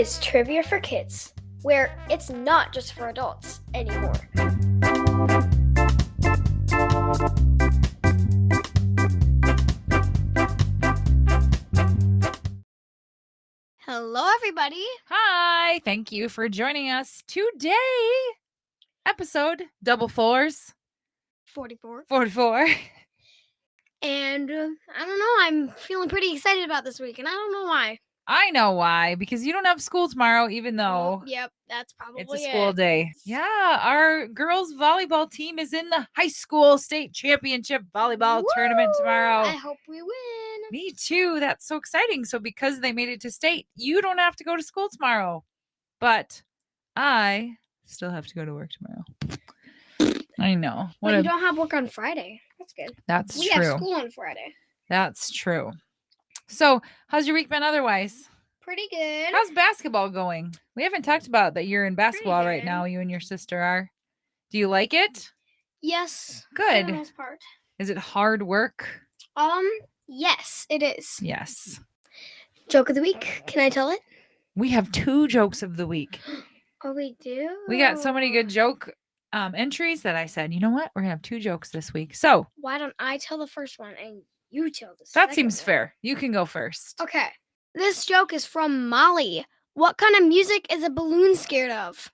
is Trivia for Kids, where it's not just for adults anymore. Hello, everybody. Hi, thank you for joining us today. Episode double fours. 44. 44. And I don't know, I'm feeling pretty excited about this week, and I don't know why. I know why, because you don't have school tomorrow, even though Yep, that's probably it's a school day. Yeah, our girls volleyball team is in the high school state championship volleyball tournament tomorrow. I hope we win. Me too. That's so exciting. So because they made it to state, you don't have to go to school tomorrow. But I still have to go to work tomorrow. I know. But you don't have work on Friday. That's good. That's we true. have school on Friday. That's true. So, how's your week been otherwise? Pretty good. How's basketball going? We haven't talked about that you're in basketball right good. now. You and your sister are. Do you like it? Yes. Good. For the most part. Is it hard work? Yes, it is. Yes. Joke of the week. Can I tell it? We have 2 jokes of the week. Oh, we do? We got so many good joke entries that I said, you know what? We're going to have 2 jokes this week. So, why don't I tell the first one and you tell the second that seems one? fair. You can go first. Okay. This joke is from Molly. What kind of music is a balloon scared of?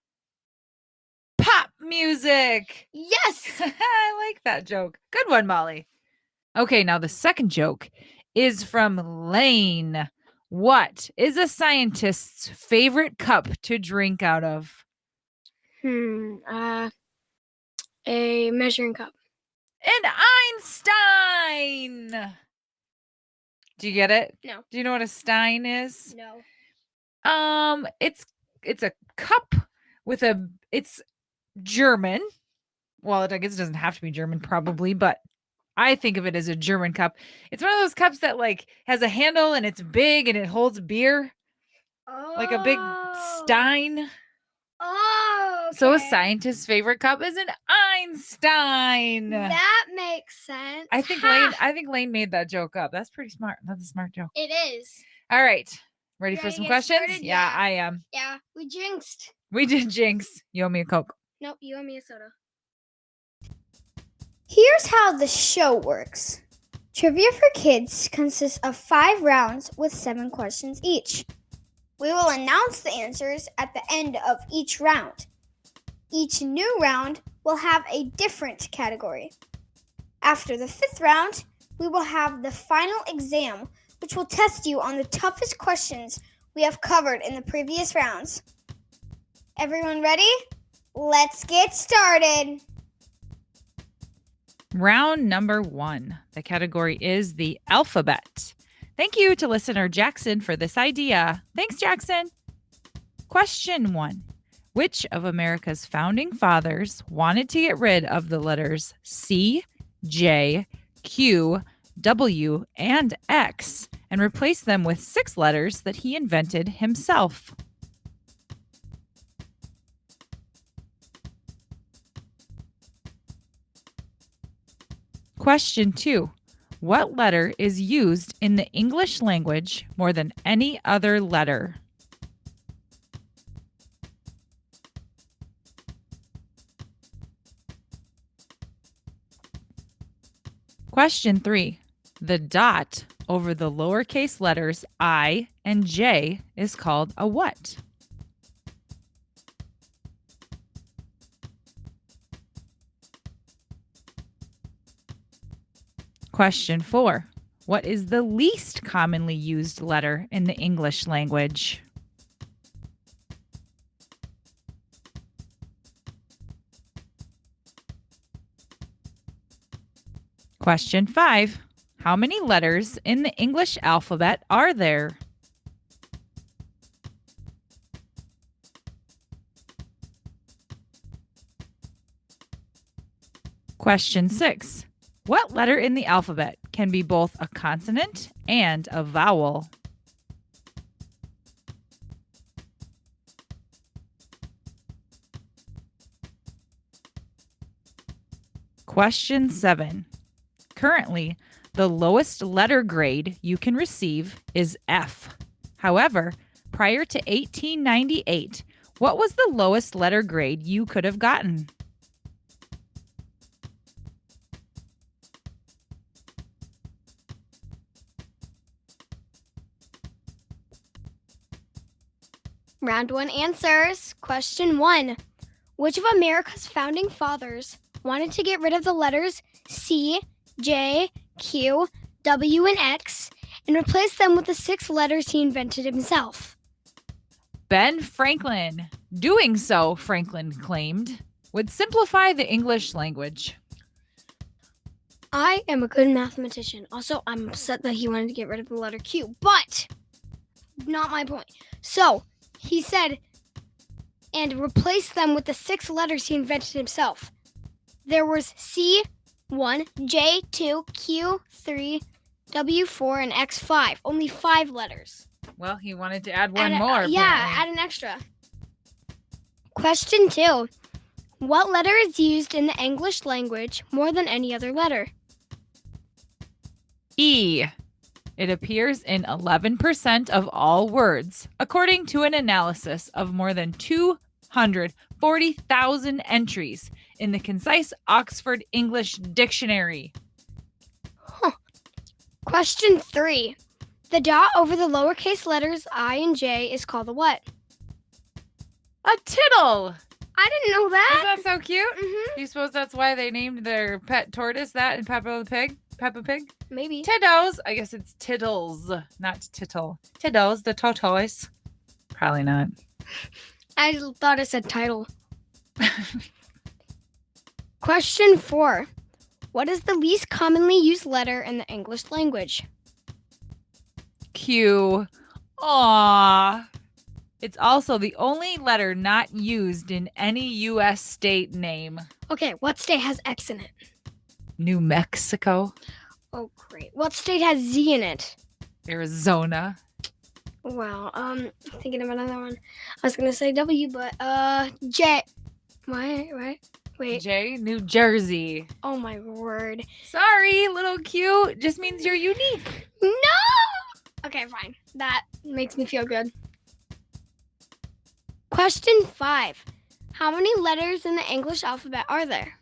Pop music. Yes. I like that joke. Good one, Molly. Okay, now the second joke is from Lane. What is a scientist's favorite cup to drink out of? A measuring cup. An Einstein. Do you get it? No. Do you know what a stein is? No. It's a cup with it's German. Well, I guess it doesn't have to be German probably, but I think of it as a German cup. It's one of those cups that like has a handle and it's big and it holds beer. Oh. Like a big stein. Oh, okay. So a scientist's favorite cup is an Einstein. That makes sense. I think Lane made that joke up. That's pretty smart. That's a smart joke. It is. All right. Ready for some questions? Started? Yeah, I am. Yeah, we jinxed. We did jinx. You owe me a Coke. Nope, you owe me a soda. Here's how the show works. Trivia for Kids consists of 5 rounds with 7 questions each. We will announce the answers at the end of each round. Each new round will have a different category. After the 5th round, we will have the final exam, which will test you on the toughest questions we have covered in the previous rounds. Everyone ready? Let's get started. Round number 1. The category is the alphabet. Thank you to listener Jackson for this idea. Thanks, Jackson. Question 1. Which of America's founding fathers wanted to get rid of the letters C, J, Q, W, and X and replace them with 6 letters that he invented himself? Question 2. What letter is used in the English language more than any other letter? Question 3. The dot over the lowercase letters I and J is called a what? Question 4. What is the least commonly used letter in the English language? Question 5. How many letters in the English alphabet are there? Question 6. What letter in the alphabet can be both a consonant and a vowel? Question 7. Currently, the lowest letter grade you can receive is F. However, prior to 1898, what was the lowest letter grade you could have gotten? Round 1 answers. Question 1. Which of America's founding fathers wanted to get rid of the letters C, J, Q, W, and X and replace them with the 6 letters he invented himself? Ben Franklin. Doing so, Franklin claimed, would simplify the English language. I am a good mathematician. Also, I'm upset that he wanted to get rid of the letter Q, but not my point. So, he said, and replace them with the 6 letters he invented himself. There was C, 1, J, 2, Q, 3, W, 4, and X, 5. Only 5 letters. Well, he wanted to add one more. Add an extra. Question 2. What letter is used in the English language more than any other letter? E. It appears in 11% of all words, according to an analysis of more than 240,000 entries in the Concise Oxford English Dictionary. Question 3. The dot over the lowercase letters I and J is called a what? A tittle. I didn't know that. Isn't that so cute? Mm-hmm. Do you suppose that's why they named their pet tortoise that in Peppa Pig? Maybe. Tiddos. I guess it's tittles, not tittle. Tiddos, the tortoise. Probably not. I thought it said title. Question 4. What is the least commonly used letter in the English language? Q. Aww. It's also the only letter not used in any U.S. state name. Okay, what state has X in it? New Mexico. Oh, great. What state has Z in it? Arizona. Wow. Thinking of another one. I was gonna say W, but J. What? Wait. J. New Jersey. Oh my word. Sorry, little Q. Just means you're unique. No. Okay, fine. That makes me feel good. Question 5. How many letters in the English alphabet are there?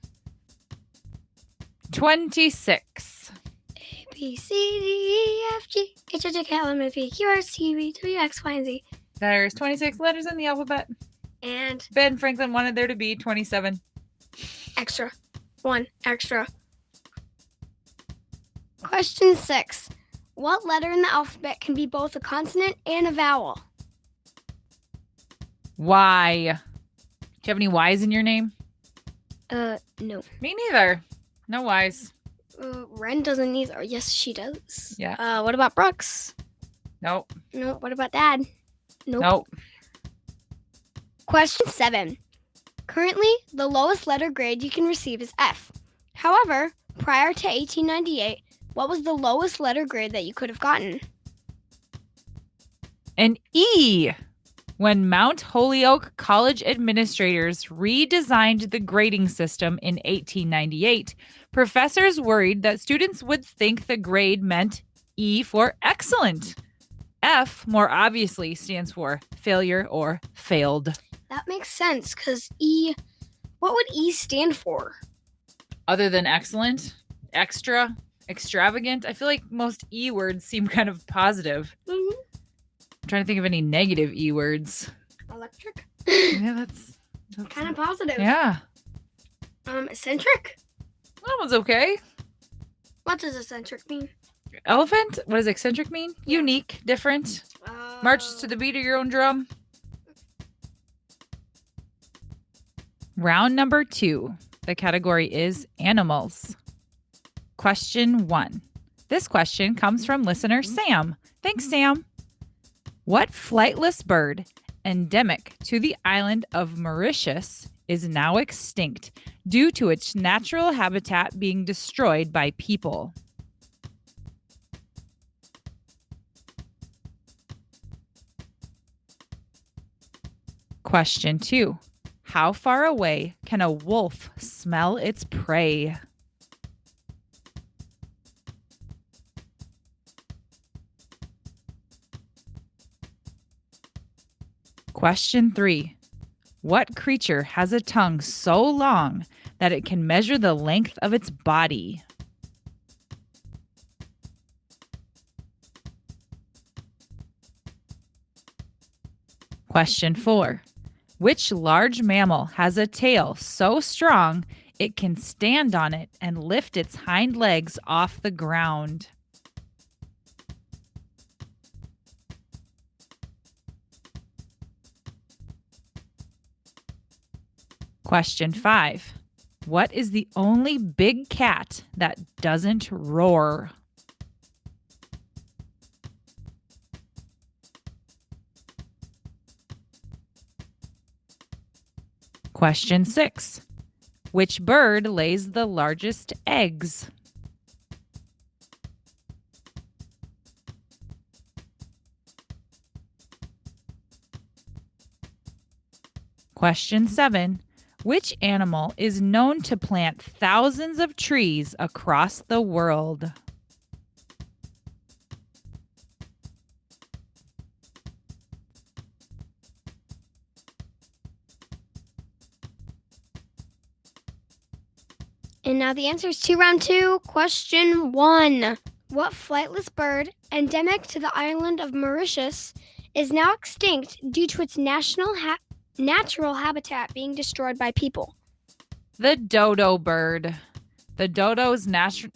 26. A, B, C, D, E, F, G, H, I, J, K, L, M, N, P, Q, R, S, T, U, V, W, X, Y, and Z. There's 26 letters in the alphabet. And Ben Franklin wanted there to be 27. extra. 1 extra. Question 6. What letter in the alphabet can be both a consonant and a vowel? Y. Do you have any Y's in your name? No. Me neither. No Y's. Ren doesn't either. Yes, she does. Yeah. What about Brooks? Nope. No. What about Dad? Nope. Question 7. Currently, the lowest letter grade you can receive is F. However, prior to 1898, what was the lowest letter grade that you could have gotten? An E. When Mount Holyoke College administrators redesigned the grading system in 1898, professors worried that students would think the grade meant E for excellent. F, more obviously, stands for failure or failed. That makes sense, because E, what would E stand for? Other than excellent, extra, extravagant, I feel like most E words seem kind of positive. Mm-hmm. I'm trying to think of any negative E words. Electric? Yeah, that's Kind of positive. Yeah. Eccentric? That one's okay. What does eccentric mean? Elephant? What does eccentric mean? Yeah. Unique, different. Marches to the beat of your own drum. Round number 2. The category is animals. Question 1. This question comes from listener Sam. Thanks, Sam. What flightless bird, endemic to the island of Mauritius, is now extinct due to its natural habitat being destroyed by people? Question 2. How far away can a wolf smell its prey? Question 3. What creature has a tongue so long that it can measure the length of its body? Question 4. Which large mammal has a tail so strong it can stand on it and lift its hind legs off the ground? Question 5. What is the only big cat that doesn't roar? Question 6. Which bird lays the largest eggs? Question 7. Which animal is known to plant thousands of trees across the world? And now the answers to round 2. Question 1. What flightless bird, endemic to the island of Mauritius, is now extinct due to its natural habitat being destroyed by people? The dodo bird. The dodo's natural.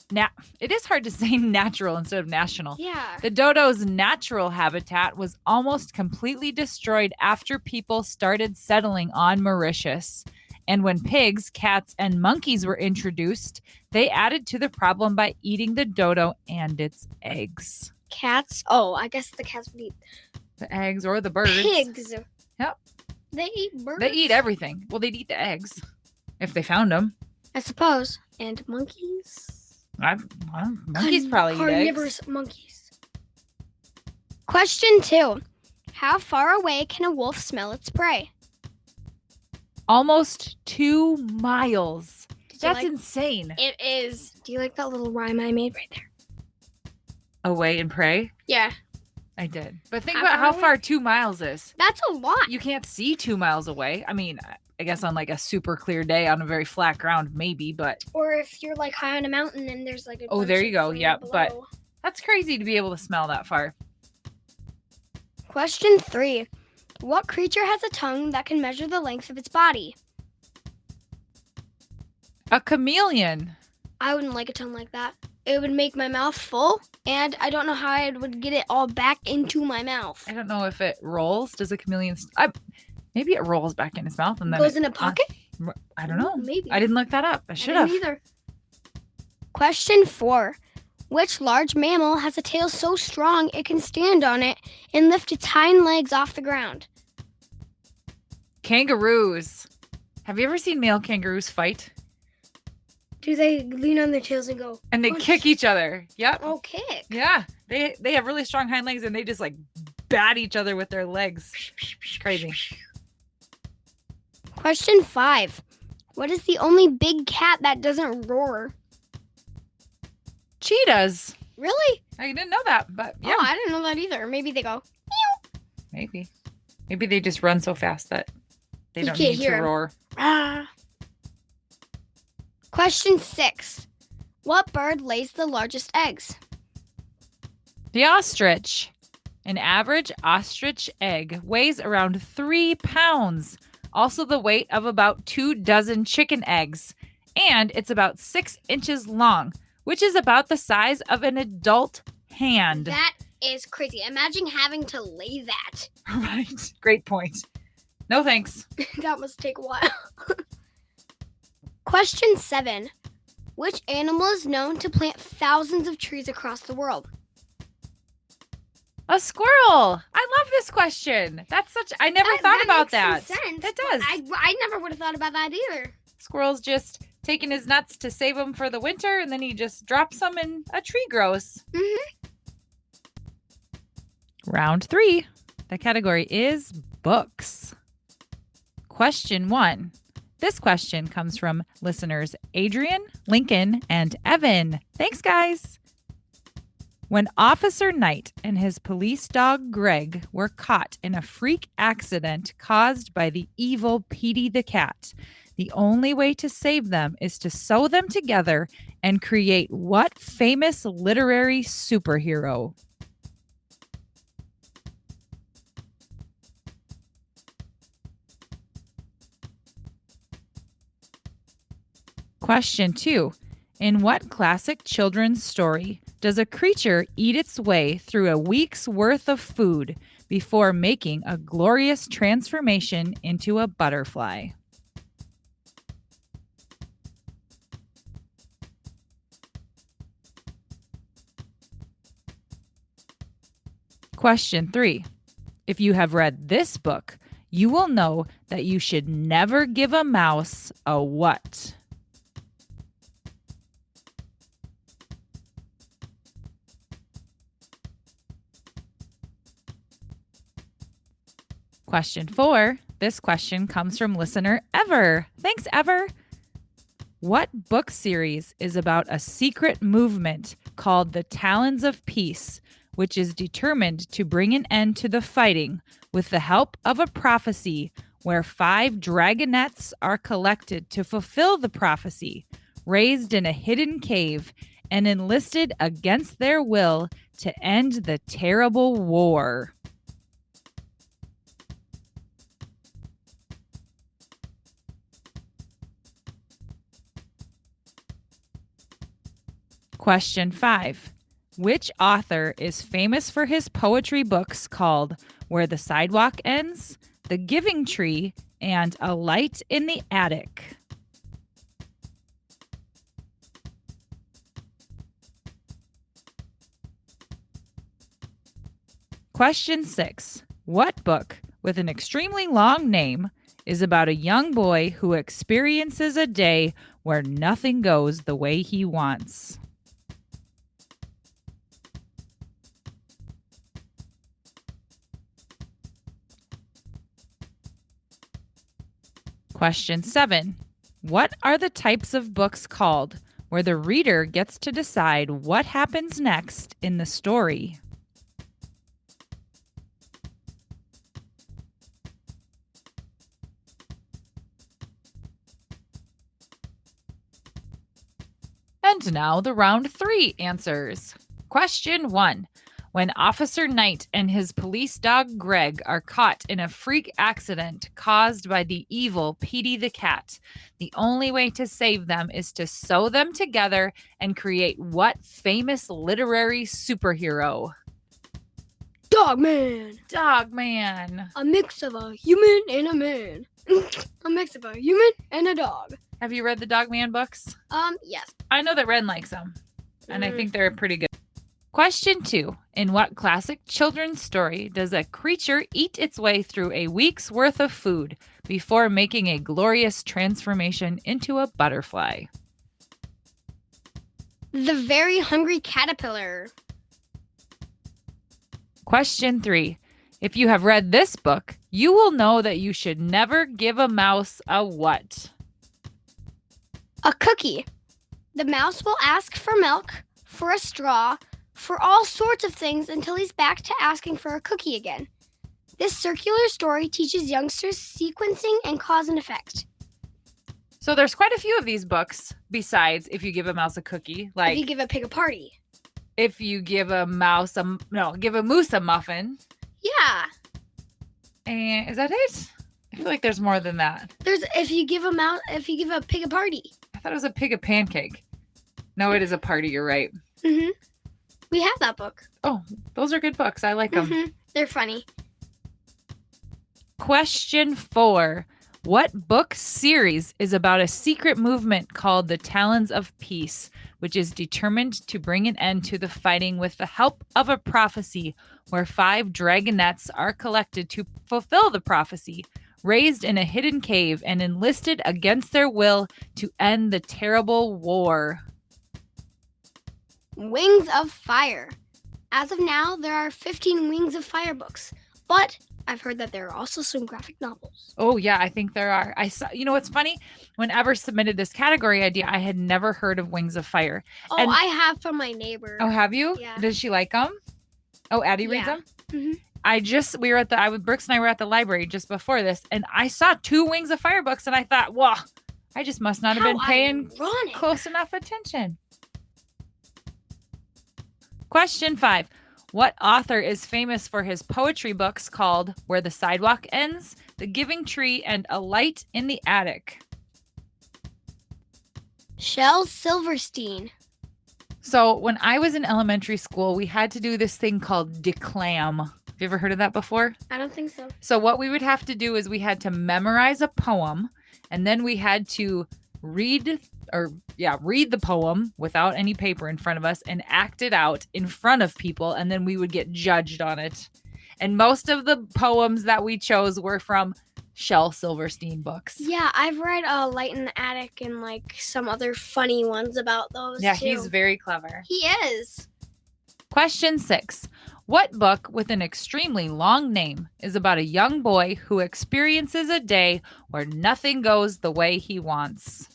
It is hard to say natural instead of national. Yeah. The dodo's natural habitat was almost completely destroyed after people started settling on Mauritius. And when pigs, cats, and monkeys were introduced, they added to the problem by eating the dodo and its eggs. Cats? Oh, I guess the cats would eat The eggs or the birds. pigs. Yep. They eat birds. They eat everything. Well, they'd eat the eggs if they found them. I suppose. And monkeys? Monkeys probably eat eggs. Carnivorous monkeys. Question 2. How far away can a wolf smell its prey? Almost 2 miles. That's insane. It is. Do you like that little rhyme I made right there? Away and pray? Yeah. I did. But think about how far 2 miles is. That's a lot. You can't see 2 miles away. I mean, I guess on like a super clear day on a very flat ground, maybe, but. Or if you're like high on a mountain and there's like a Oh, there you go. Yep. Below. But that's crazy to be able to smell that far. Question 3. What creature has a tongue that can measure the length of its body? A chameleon. I wouldn't like a tongue like that. It would make my mouth full, and I don't know how I would get it all back into my mouth. I don't know if it rolls. Does a chameleon? Maybe it rolls back in his mouth and then goes in a pocket? I don't know. Maybe. I didn't look that up. I should have. Either. Question 4. Which large mammal has a tail so strong it can stand on it and lift its hind legs off the ground? Kangaroos. Have you ever seen male kangaroos fight? Do they lean on their tails and go? And they kick each other. Yep. Oh, kick. Yeah. They have really strong hind legs and they just like bat each other with their legs. Crazy. Question 5. What is the only big cat that doesn't roar? Cheetahs. Really? I didn't know that, but yeah. Oh, I didn't know that either. Maybe they go. Maybe they just run so fast that they You don't can't need to hear 'em. roar. Ah. Question 6. What bird lays the largest eggs? The ostrich. An average ostrich egg weighs around 3 pounds, also the weight of about 2 dozen chicken eggs, and it's about 6 inches long, which is about the size of an adult hand. That is crazy. Imagine having to lay that. Right. Great point. No thanks. That must take a while. Question 7. Which animal is known to plant thousands of trees across the world? A squirrel. I love this question. I never thought about that. Makes some sense, That does. I never would have thought about that either. Squirrel's just taking his nuts to save them for the winter, and then he just drops them and a tree grows. Mm-hmm. Round 3. The category is books. Question 1. This question comes from listeners Adrian, Lincoln, and Evan. Thanks, guys. When Officer Knight and his police dog Greg were caught in a freak accident caused by the evil Petey the cat, the only way to save them is to sew them together and create what famous literary superhero? Question 2. In what classic children's story does a creature eat its way through a week's worth of food before making a glorious transformation into a butterfly? Question 3. If you have read this book, you will know that you should never give a mouse a what? Question 4. This question comes from listener Ever. Thanks, Ever. What book series is about a secret movement called the Talons of Peace, which is determined to bring an end to the fighting with the help of a prophecy where 5 dragonettes are collected to fulfill the prophecy, raised in a hidden cave, and enlisted against their will to end the terrible war? Question 5. Which author is famous for his poetry books called Where the Sidewalk Ends, The Giving Tree, and A Light in the Attic? Question 6. What book, with an extremely long name, is about a young boy who experiences a day where nothing goes the way he wants? Question 7. What are the types of books called where the reader gets to decide what happens next in the story? And now the round 3 answers. Question 1. When Officer Knight and his police dog Greg are caught in a freak accident caused by the evil Petey the cat, the only way to save them is to sew them together and create what famous literary superhero? Dogman. Dogman. A mix of a human and a man. A mix of a human and a dog. Have you read the Dogman books? Yes. I know that Ren likes them, and I think they're pretty good. Question 2. In what classic children's story does a creature eat its way through a week's worth of food before making a glorious transformation into a butterfly? The Very Hungry Caterpillar. Question 3. If you have read this book, you will know that you should never give a mouse a what? A cookie. The mouse will ask for milk, for a straw, for all sorts of things until he's back to asking for a cookie again. This circular story teaches youngsters sequencing and cause and effect. So there's quite a few of these books besides If You Give a Mouse a Cookie. Like if you give a pig a party. If you give a mouse give a moose a muffin. Yeah. And is that it? I feel like there's more than that. There's if you give a pig a party. I thought it was a pig a pancake. No, it is a party, you're right. Mm-hmm. We have that book. Oh, those are good books. I like them. Mm-hmm. They're funny. Question 4. What book series is about a secret movement called the Talons of Peace, which is determined to bring an end to the fighting with the help of a prophecy where 5 dragonettes are collected to fulfill the prophecy, raised in a hidden cave and enlisted against their will to end the terrible war? Wings of Fire. As of now, there are 15 Wings of Fire books, but I've heard that there are also some graphic novels. Oh, yeah, I think there are. I saw, what's funny? Whenever submitted this category idea, I had never heard of Wings of Fire. Oh, And- I have from my neighbor. Oh, have you? Yeah. Does she like them? Oh, Addie reads Yeah. them? Brooks and I were at the library just before this, and I saw 2 Wings of Fire books, and I thought, well, I just must not have been paying close enough attention. Question 5. What author is famous for his poetry books called Where the Sidewalk Ends, The Giving Tree, and A Light in the Attic? Shel Silverstein. So when I was in elementary school, we had to do this thing called declam. Have you ever heard of that before? I don't think so. So what we would have to do is we had to memorize a poem, and then we had to read the poem without any paper in front of us and act it out in front of people, and then we would get judged on it. And most of the poems that we chose were from Shel Silverstein books. Yeah, I've read Light in the Attic and like some other funny ones about those Yeah, too. he's very clever. He is. Question 6. What book with an extremely long name is about a young boy who experiences a day where nothing goes the way he wants?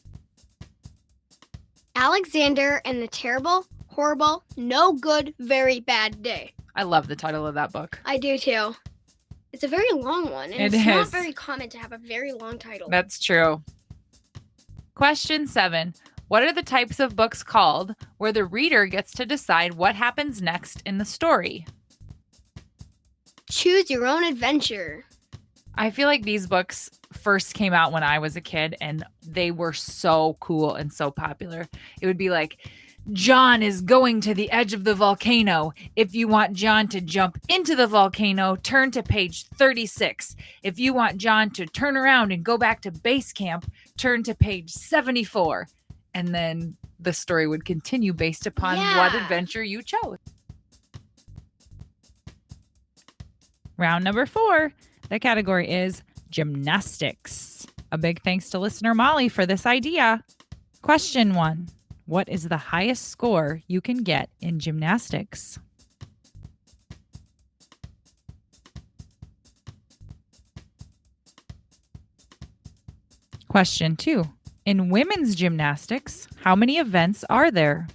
Alexander and the Terrible, Horrible, No Good, Very Bad Day. I love the title of that book. I do too. It's a very long one, and it's not very common to have a very long title. That's true. Question 7. What are the types of books called where the reader gets to decide what happens next in the story? Choose Your Own Adventure. I feel like these books first came out when I was a kid, and they were so cool and so popular. It would be like, John is going to the edge of the volcano. If you want John to jump into the volcano, turn to page 36. If you want John to turn around and go back to base camp, turn to page 74. And then the story would continue based upon what adventure you chose. Round number 4. The category is gymnastics. A big thanks to listener Molly for this idea. Question 1. What is the highest score you can get in gymnastics? Question 2. In women's gymnastics, how many events are there?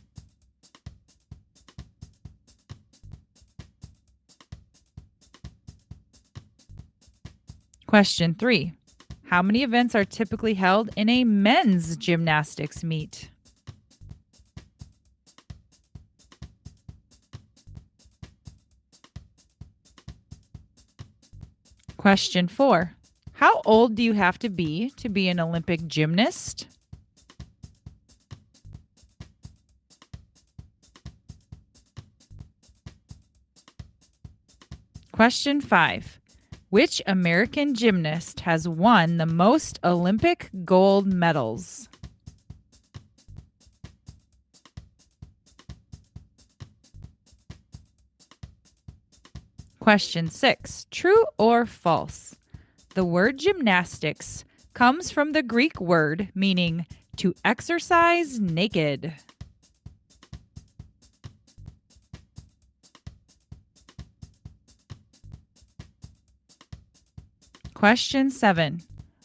Question 3. How many events are typically held in a men's gymnastics meet? Question 4. How old do you have to be an Olympic gymnast? Question 5. Which American gymnast has won the most Olympic gold medals? Question 6. True or false? The word gymnastics comes from the Greek word meaning to exercise naked. Question 7.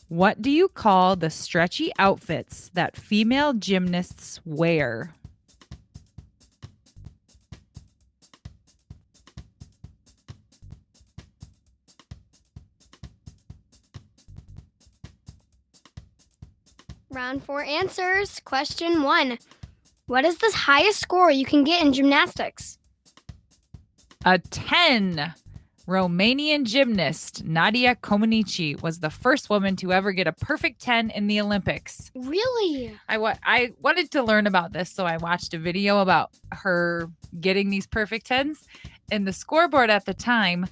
What do you call the stretchy outfits that female gymnasts wear? Round 4 answers. Question 1. What is the highest score you can get in gymnastics? A 10. Romanian gymnast Nadia Comaneci was the first woman to ever get a perfect 10 in the Olympics. Really? I wanted to learn about this, so I watched a video about her getting these perfect 10s. And the scoreboard at the time,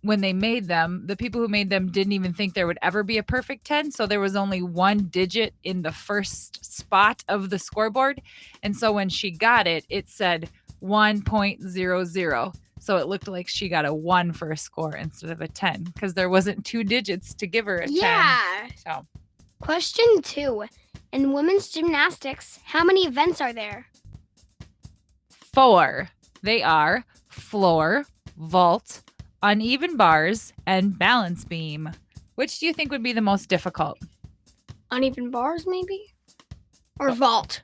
when they made them, the people who made them didn't even think there would ever be a perfect 10. So there was only one digit in the first spot of the scoreboard. And so when she got it, it said 1.00. So it looked like she got a 1 for a score instead of a 10 because there wasn't 2 digits to give her a 10. Yeah. So. Question 2. In women's gymnastics, how many events are there? 4. They are floor, vault, uneven bars, and balance beam. Which do you think would be the most difficult? Uneven bars, maybe? Or vault?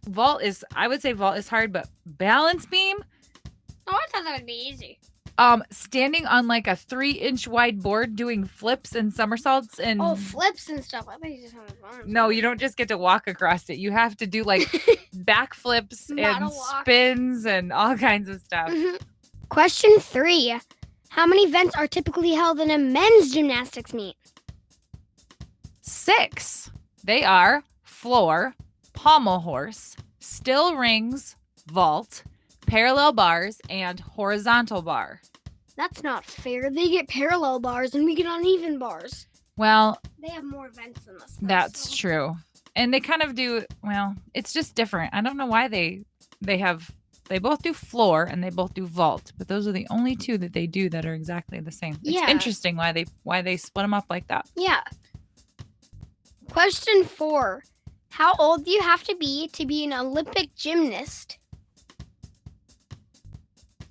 I would say vault is hard, but balance beam? Oh, I thought that would be easy. Standing on like a 3-inch wide board doing flips and somersaults and Oh, flips and stuff. I thought you just had arms. no, you don't just get to walk across it. You have to do like backflips and Model walk. spins and all kinds of stuff. Question 3. How many events are typically held in a men's gymnastics meet? 6. They are floor, pommel horse, still rings, vault, parallel bars, and horizontal bar. That's not fair. They get parallel bars and we get uneven bars. Well, They have more events than us. though, that's so- true. And they kind of do, well, it's just different. I don't know why they both do floor and they both do vault, but those are the only two that they do that are exactly the same. It's Yeah. interesting why they split them up like that. Yeah. Question 4. How old do you have to be an Olympic gymnast?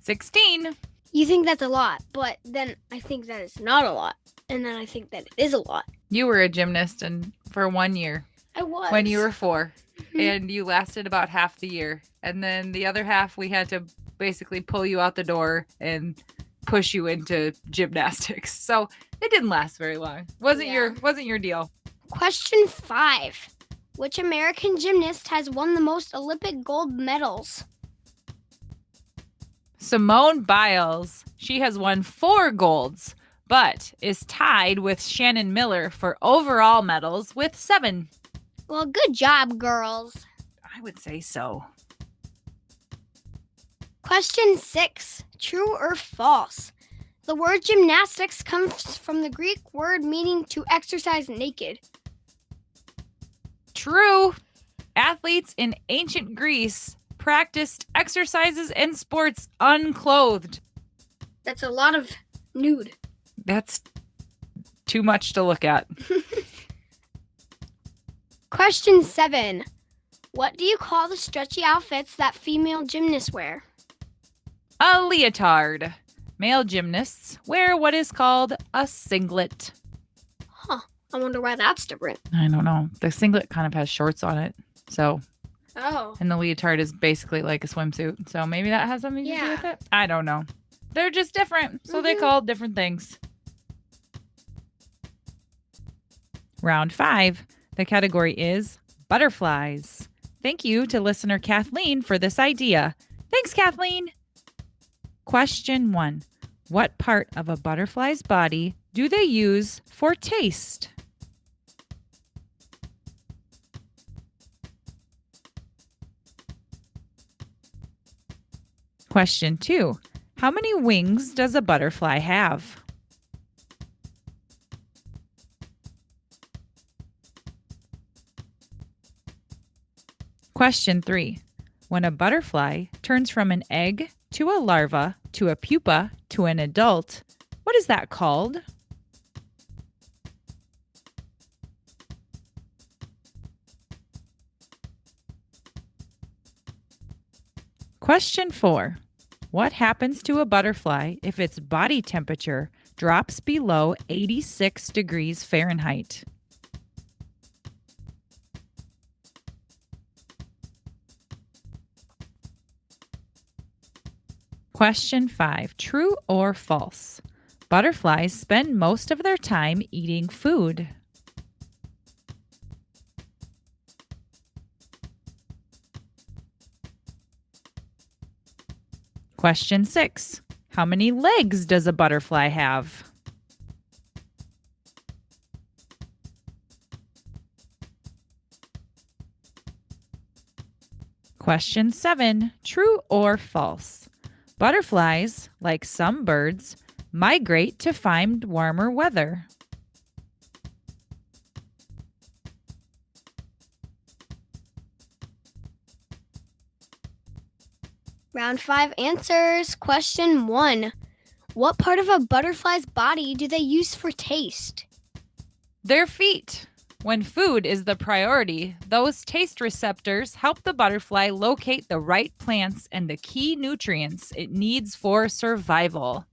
16. You think that's a lot, but then I think that it's not a lot. And then I think that it is a lot. You were a gymnast and for 1 year I was. when you were 4. Mhm. And you lasted about half the year. And then the other half, we had to basically pull you out the door and push you into gymnastics. So it didn't last very long. Wasn't your deal. Question 5. Which American gymnast has won the most Olympic gold medals? Simone Biles. She has won 4 golds, but is tied with Shannon Miller for overall medals with 7. Well, good job, girls. I would say so. Question 6. True or false? The word gymnastics comes from the Greek word meaning to exercise naked. True. Athletes in ancient Greece practiced exercises and sports unclothed. That's a lot of nude. That's too much to look at. Question 7. What do you call the stretchy outfits that female gymnasts wear? A leotard. Male gymnasts wear what is called a singlet. I wonder why that's different. I don't know. The singlet kind of has shorts on it. So, Oh. and the leotard is basically like a swimsuit. So maybe that has something to do with Yeah. it. I don't know. They're just different. So they Mhm. call different things. Round 5. The category is butterflies. Thank you to listener Kathleen for this idea. Thanks, Kathleen. Question 1. What part of a butterfly's body do they use for taste? Question 2. How many wings does a butterfly have? Question 3. When a butterfly turns from an egg to a larva to a pupa to an adult, what is that called? Question 4. What happens to a butterfly if its body temperature drops below 86 degrees Fahrenheit? Question 5. True or false? Butterflies spend most of their time eating food. Question 6. How many legs does a butterfly have? Question 7. True or false? Butterflies, like some birds, migrate to find warmer weather. Round 5 answers. Question 1. What part of a butterfly's body do they use for taste? Their feet. When food is the priority, those taste receptors help the butterfly locate the right plants and the key nutrients it needs for survival.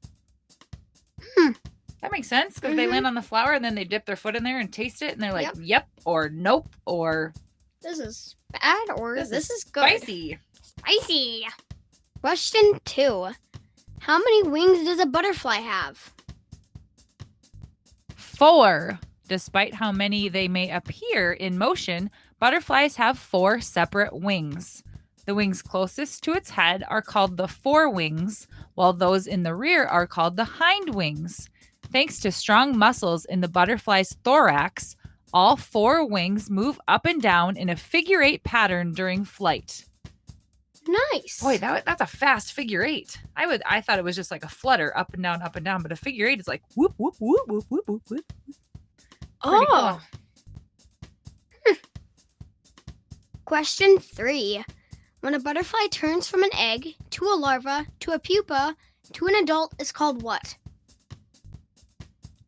That makes sense because they land on the flower and then they dip their foot in there and taste it and they're like, yep, or nope, or This is bad, or this is good. Spicy. Spicy. Question 2. How many wings does a butterfly have? 4. Despite how many they may appear in motion, butterflies have 4 separate wings. The wings closest to its head are called the forewings, while those in the rear are called the hind wings. Thanks to strong muscles in the butterfly's thorax, all 4 wings move up and down in a figure-8 pattern during flight. Nice. Boy, that's a fast figure-8. I thought it was just like a flutter up and down, but a figure-8 is like whoop, whoop, whoop, whoop, whoop, whoop, whoop. Pretty cool. Question 3. When a butterfly turns from an egg to a larva to a pupa to an adult is called what?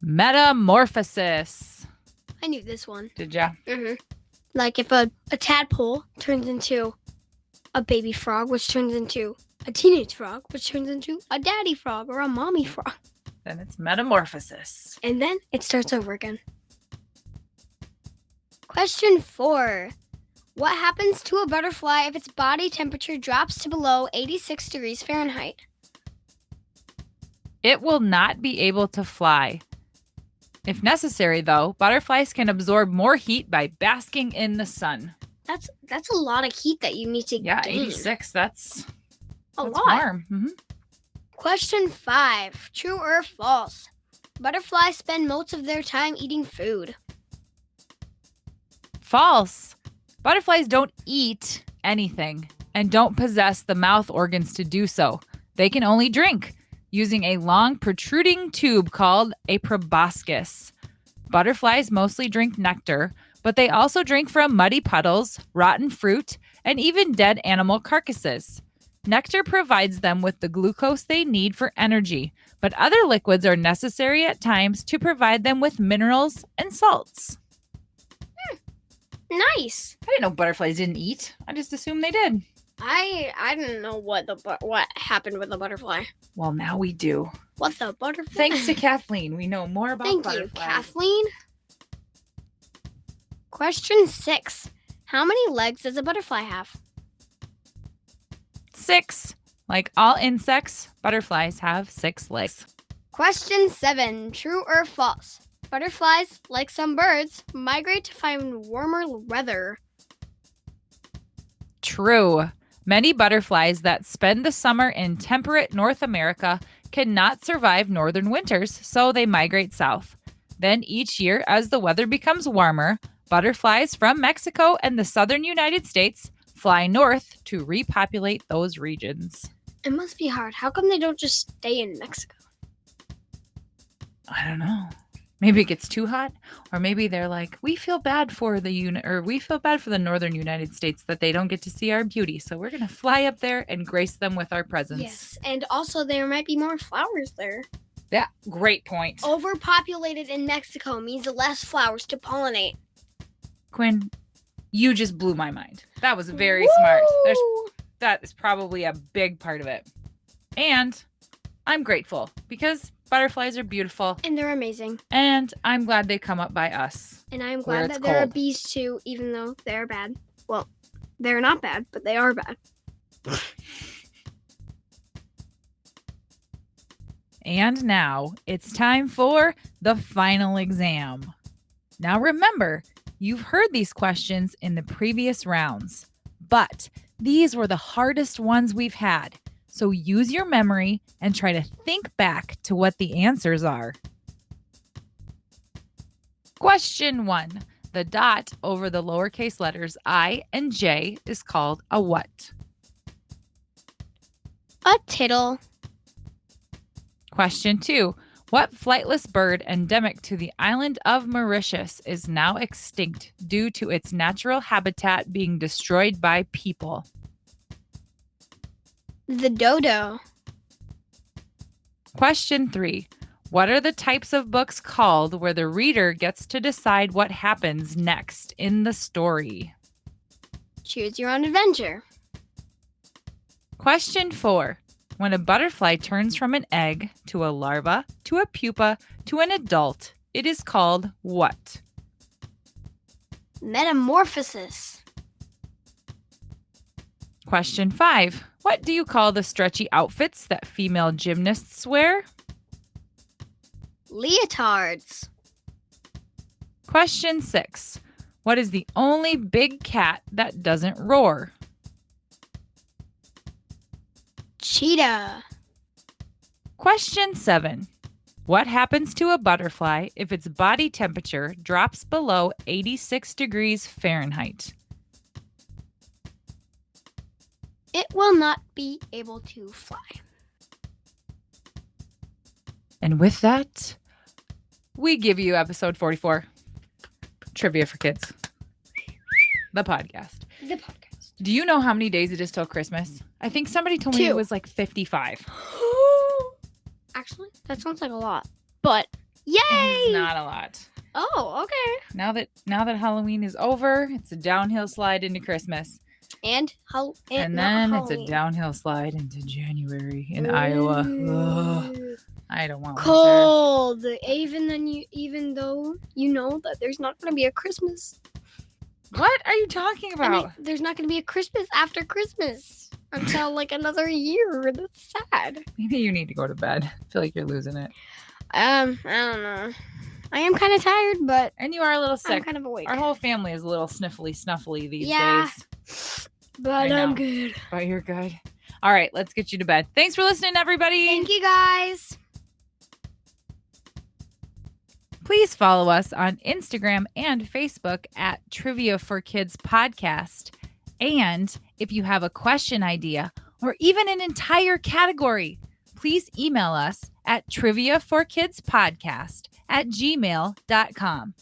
Metamorphosis. I knew this one. Did ya? Like if a tadpole turns into a baby frog, which turns into a teenage frog, which turns into a daddy frog or a mommy frog. Then it's metamorphosis. And then it starts over again. Question 4. What happens to a butterfly if its body temperature drops to below 86 degrees Fahrenheit? It will not be able to fly. If necessary, though, butterflies can absorb more heat by basking in the sun. That's a lot of heat that you need to gain. 86. That's a lot. Warm. Mm-hmm. Question 5. True or false? Butterflies spend most of their time eating food. False. Butterflies don't eat anything and don't possess the mouth organs to do so. They can only drink using a long protruding tube called a proboscis. Butterflies mostly drink nectar, but they also drink from muddy puddles, rotten fruit, and even dead animal carcasses. Nectar provides them with the glucose they need for energy, but other liquids are necessary at times to provide them with minerals and salts. Nice. I didn't know butterflies didn't eat. I just assumed they did. I didn't know what happened with the butterfly. Well, now we do. What the butterfly? Thanks to Kathleen, we know more about butterflies. Thank you, Kathleen. Question 6. How many legs does a butterfly have? 6. Like all insects, butterflies have 6 legs. Question 7. True or false? Butterflies, like some birds, migrate to find warmer weather. True. Many butterflies that spend the summer in temperate North America cannot survive northern winters, so they migrate south. Then each year, as the weather becomes warmer, butterflies from Mexico and the southern United States fly north to repopulate those regions. It must be hard. How come they don't just stay in Mexico? I don't know. Maybe it gets too hot, or maybe they're like, we feel bad for the northern United States that they don't get to see our beauty, so we're gonna fly up there and grace them with our presence. Yes, and also there might be more flowers there. Yeah, great point. Overpopulated in Mexico means less flowers to pollinate. Quinn, you just blew my mind. That was very smart. That is probably a big part of it. And I'm grateful because butterflies are beautiful. And they're amazing. And I'm glad they come up by us. And I'm glad that there are bees too, even though they're bad. Well, they're not bad, but they are bad. And now it's time for the final exam. Now remember, you've heard these questions in the previous rounds, but these were the hardest ones we've had. So use your memory and try to think back to what the answers are. Question 1. The dot over the lowercase letters I and J is called a what? A tittle. Question 2. What flightless bird endemic to the island of Mauritius is now extinct due to its natural habitat being destroyed by people? The dodo. Question 3. What are the types of books called where the reader gets to decide what happens next in the story? Choose your own adventure. Question 4. When a butterfly turns from an egg to a larva, to a pupa, to an adult, it is called what? Metamorphosis. Question 5. What do you call the stretchy outfits that female gymnasts wear? Leotards. Question 6. What is the only big cat that doesn't roar? Cheetah. Question 7. What happens to a butterfly if its body temperature drops below 86 degrees Fahrenheit? It will not be able to fly. And with that, we give you episode 44, Trivia for Kids, the podcast. The podcast. Do you know how many days it is till Christmas? I think somebody told me 2. it was like 55. Actually, that sounds like a lot. But yay! It's not a lot. Oh, okay. Now that Halloween is over, it's a downhill slide into Christmas. And then it's a downhill slide into January in Iowa. Ugh, I don't want winter. Cold. Even though you know that there's not going to be a Christmas. What are you talking about? I mean, there's not going to be a Christmas after Christmas until like another year. That's sad. Maybe you need to go to bed. I feel like you're losing it. I don't know. I am kind of tired, but And you are a little sick. I'm kind of awake. Our whole family is a little snuffly these Yeah. days. But I I'm know. good. But you're good. All right, let's get you to bed. Thanks for listening, everybody. Thank you, guys. Please follow us on Instagram and Facebook at Trivia for Kids Podcast. And if you have a question idea or even an entire category, please email us at triviaforkidspodcast@gmail.com.